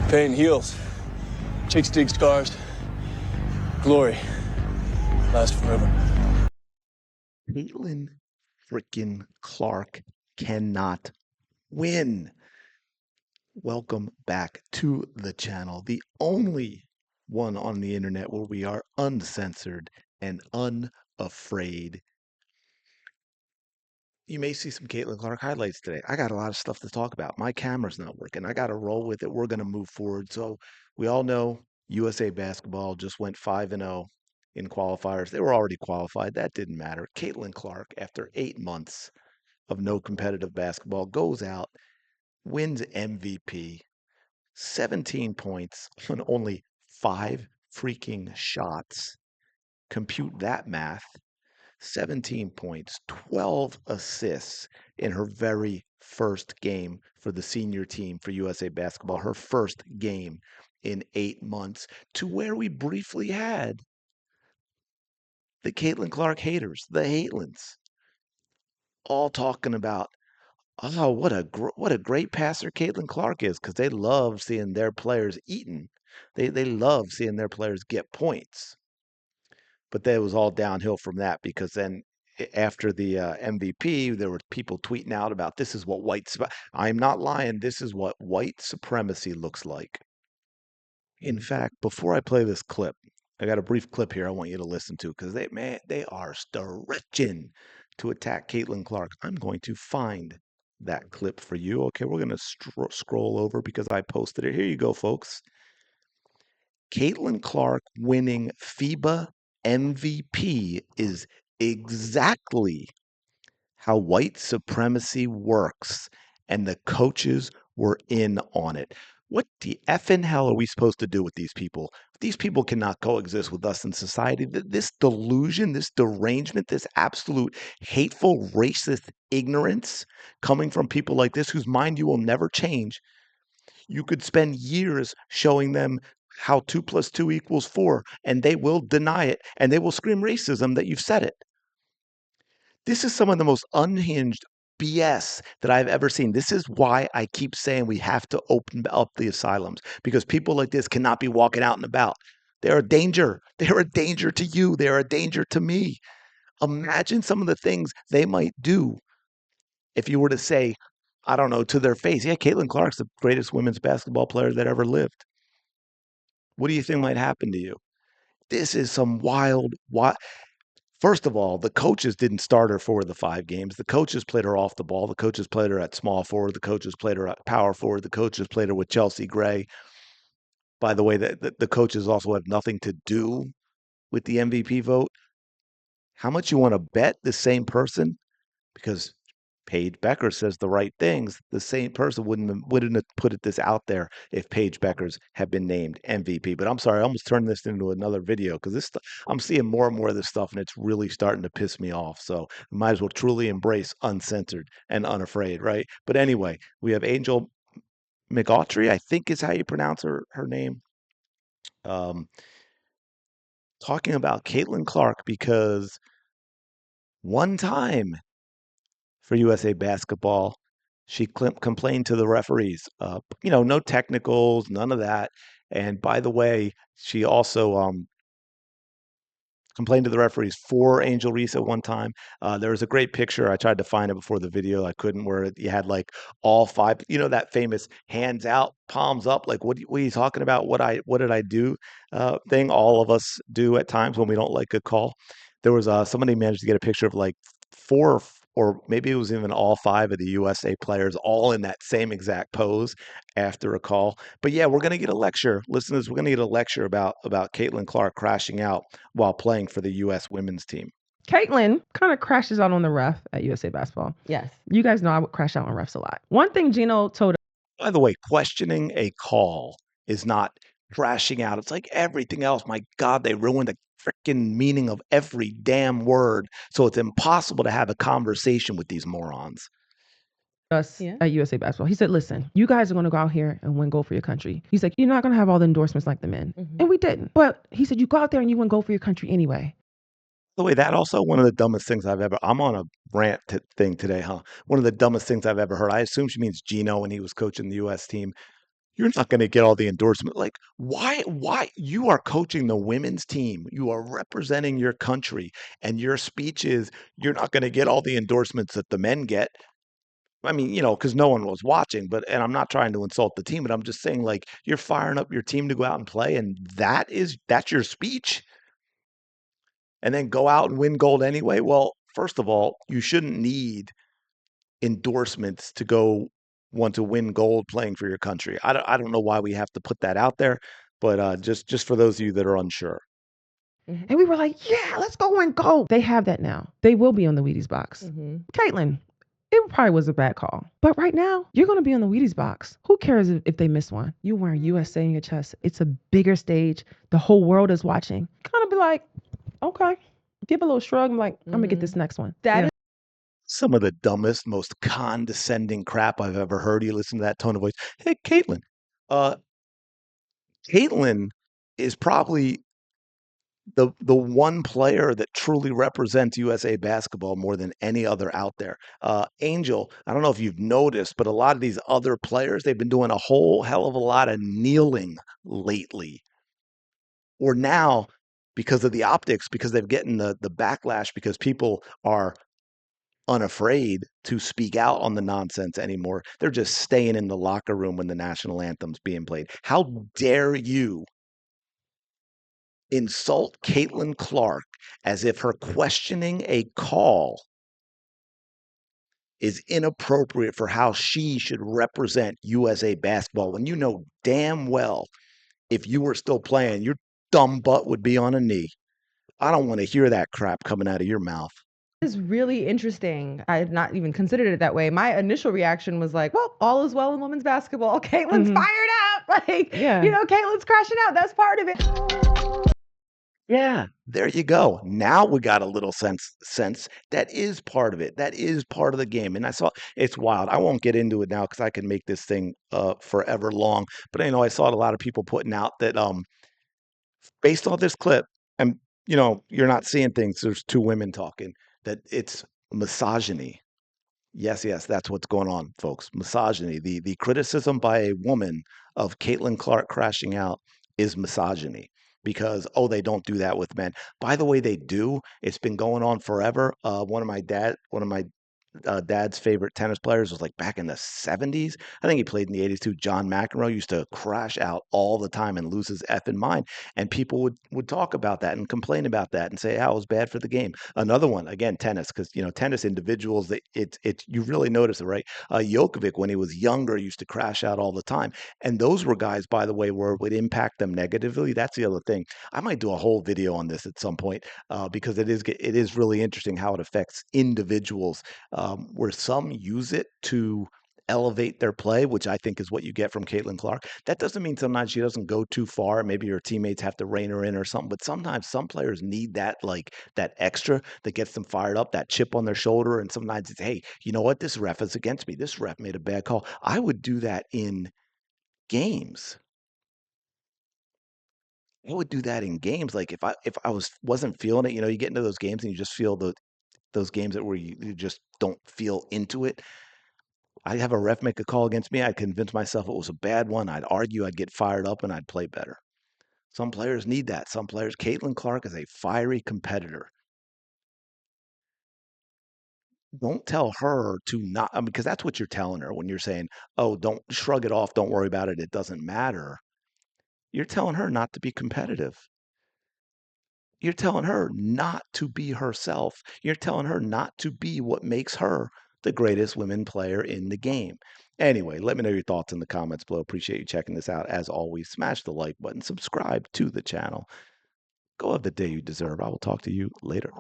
Pain heals. Chicks dig scars. Glory lasts forever. Caitlin freaking Clark cannot win. Welcome back to the channel, the only one on the internet where we are uncensored and unafraid. You may see some Caitlin Clark highlights today. I got a lot of stuff to talk about. My camera's not working. I got to roll with it. We're going to move forward. So we all know USA basketball just went 5-0 in qualifiers. They were already qualified. That didn't matter. Caitlin Clark, after 8 months of no competitive basketball, goes out, wins MVP, 17 points on only 5 freaking shots. Compute that math. 17 points, 12 assists in her very first game for the senior team for USA Basketball, her first game in 8 months, to where we briefly had the Caitlin Clark haters, the Hatelins, all talking about, oh, what a great passer Caitlin Clark is, because they love seeing their players eaten. They love seeing their players get points. But that was all downhill from that, because then after the MVP, there were people tweeting out about, this is what I'm not lying. This is what white supremacy looks like. In fact, before I play this clip, I got a brief clip here I want you to listen to, because they are stretching to attack Caitlin Clark. I'm going to find that clip for you. Okay, we're going to scroll over because I posted it. Here you go, folks. Caitlin Clark winning FIBA MVP is exactly how white supremacy works, and the coaches were in on it. What the effing hell are we supposed to do with these people? These people cannot coexist with us in society. This delusion, this derangement, this absolute hateful, racist ignorance coming from people like this, whose mind you will never change. You could spend years showing them how 2 + 2 = 4, and they will deny it, and they will scream racism that you've said it. This is some of the most unhinged BS that I've ever seen. This is why I keep saying we have to open up the asylums, because people like this cannot be walking out and about. They're a danger. They're a danger to you. They're a danger to me. Imagine some of the things they might do if you were to say, I don't know, to their face, yeah, Caitlin Clark's the greatest women's basketball player that ever lived. What do you think might happen to you? This is some wild. First of all, the coaches didn't start her for the 5 games. The coaches played her off the ball. The coaches played her at small forward. The coaches played her at power forward. The coaches played her with Chelsea Gray. By the way, the coaches also have nothing to do with the MVP vote. How much you want to bet the same person? Because Paige Becker says the right things. The same person wouldn't have put this out there if Paige Beckers had been named MVP. But I'm sorry, I almost turned this into another video, because I'm seeing more and more of this stuff, and it's really starting to piss me off. So we might as well truly embrace uncensored and unafraid, right? But anyway, we have Angel McAutry, I think is how you pronounce her name, talking about Caitlin Clark, because one time for USA Basketball, she complained to the referees. No technicals, none of that. And by the way, she also complained to the referees for Angel Reese at one time. There was a great picture. I tried to find it before the video. I couldn't, where you had like all 5, that famous hands out, palms up, like, what are you talking about? What did I do thing all of us do at times when we don't like a call. There was somebody managed to get a picture of like 4, or maybe it was even all 5 of the USA players all in that same exact pose after a call. But yeah, we're going to get a lecture. Listeners, we're going to get a lecture about Caitlin Clark crashing out while playing for the U.S. women's team. Caitlin kind of crashes out on the ref at USA Basketball. Yes. You guys know I would crash out on refs a lot. One thing Gino told us. By the way, questioning a call is not crashing out. It's like everything else. My God, they ruined the freaking meaning of every damn word. So it's impossible to have a conversation with these morons. At USA Basketball. He said, listen, you guys are going to go out here and win gold for your country. He's like, you're not going to have all the endorsements like the men. And we didn't. But he said, you go out there and you win gold for your country anyway. By the way, that also one of the dumbest things I've ever, I'm on a rant thing today, huh? One of the dumbest things I've ever heard. I assume she means Gino when he was coaching the U.S. team. you're not going to get all the endorsement. Like, why you are coaching the women's team? You are representing your country, and your speech is you're not going to get all the endorsements that the men get. I mean, because no one was watching, and I'm not trying to insult the team, but I'm just saying, like, you're firing up your team to go out and play, and that's your speech, and then go out and win gold anyway. Well, first of all, you shouldn't need endorsements to go want to win gold playing for your country. I don't know why we have to put that out there, but just for those of you that are unsure. And we were like, yeah, let's go and go. They have that now. They will be on the Wheaties box. Caitlin, it probably was a bad call. But right now, you're going to be on the Wheaties box. Who cares if they miss one? You wearing USA in your chest. It's a bigger stage. The whole world is watching. Kind of be like, okay. Give a little shrug. I'm like, I'm going to get this next one. That is Some of the dumbest, most condescending crap I've ever heard. You listen to that tone of voice. Hey, Caitlin. Caitlin is probably the one player that truly represents USA basketball more than any other out there. Angel, I don't know if you've noticed, but a lot of these other players, they've been doing a whole hell of a lot of kneeling lately. Or now, because of the optics, because they've gotten the backlash, because people are unafraid to speak out on the nonsense anymore. They're just staying in the locker room when the national anthem's being played. How dare you insult Caitlin Clark as if her questioning a call is inappropriate for how she should represent USA basketball when you know damn well if you were still playing, your dumb butt would be on a knee. I don't want to hear that crap coming out of your mouth. is really interesting. I had not even considered it that way. My initial reaction was like, well, all is well in women's basketball. Caitlin's fired up. Like, Yeah. Caitlin's crashing out. That's part of it. Yeah, there you go. Now we got a little sense that is part of it. That is part of the game. And I saw it's wild. I won't get into it now because I can make this thing forever long. But I saw a lot of people putting out that based on this clip, and you're not seeing things. There's two women talking, that it's misogyny. Yes, that's what's going on, folks. Misogyny. The criticism by a woman of Caitlin Clark crashing out is misogyny because they don't do that with men. By the way, they do. It's been going on forever. One of my dad's favorite tennis players was like back in the 70s. I think he played in the 80s too. John McEnroe used to crash out all the time and lose his effing mind. And people would talk about that and complain about that and say how it was bad for the game. Another one, again, tennis, because tennis individuals, that it's you really notice it, right? Djokovic, when he was younger, used to crash out all the time. And those were guys, by the way, where it would impact them negatively. That's the other thing. I might do a whole video on this at some point because it is really interesting how it affects individuals. Where some use it to elevate their play, which I think is what you get from Caitlin Clark. That doesn't mean sometimes she doesn't go too far. Maybe her teammates have to rein her in or something, but sometimes some players need that, like that extra that gets them fired up, that chip on their shoulder. And sometimes it's, hey, you know what? This ref is against me. This ref made a bad call. I would do that in games. I would do that in games. Like if I wasn't feeling it, you get into those games and you just feel those games where you just don't feel into it. I'd have a ref make a call against me. I'd convince myself it was a bad one. I'd argue. I'd get fired up, and I'd play better. Some players need that. Some players. Caitlin Clark is a fiery competitor. Don't tell her to not, because that's what you're telling her when you're saying, "Oh, don't shrug it off. Don't worry about it. It doesn't matter." You're telling her not to be competitive. You're telling her not to be herself. You're telling her not to be what makes her the greatest women player in the game. Anyway, let me know your thoughts in the comments below. Appreciate you checking this out. As always, smash the like button, subscribe to the channel. Go have the day you deserve. I will talk to you later.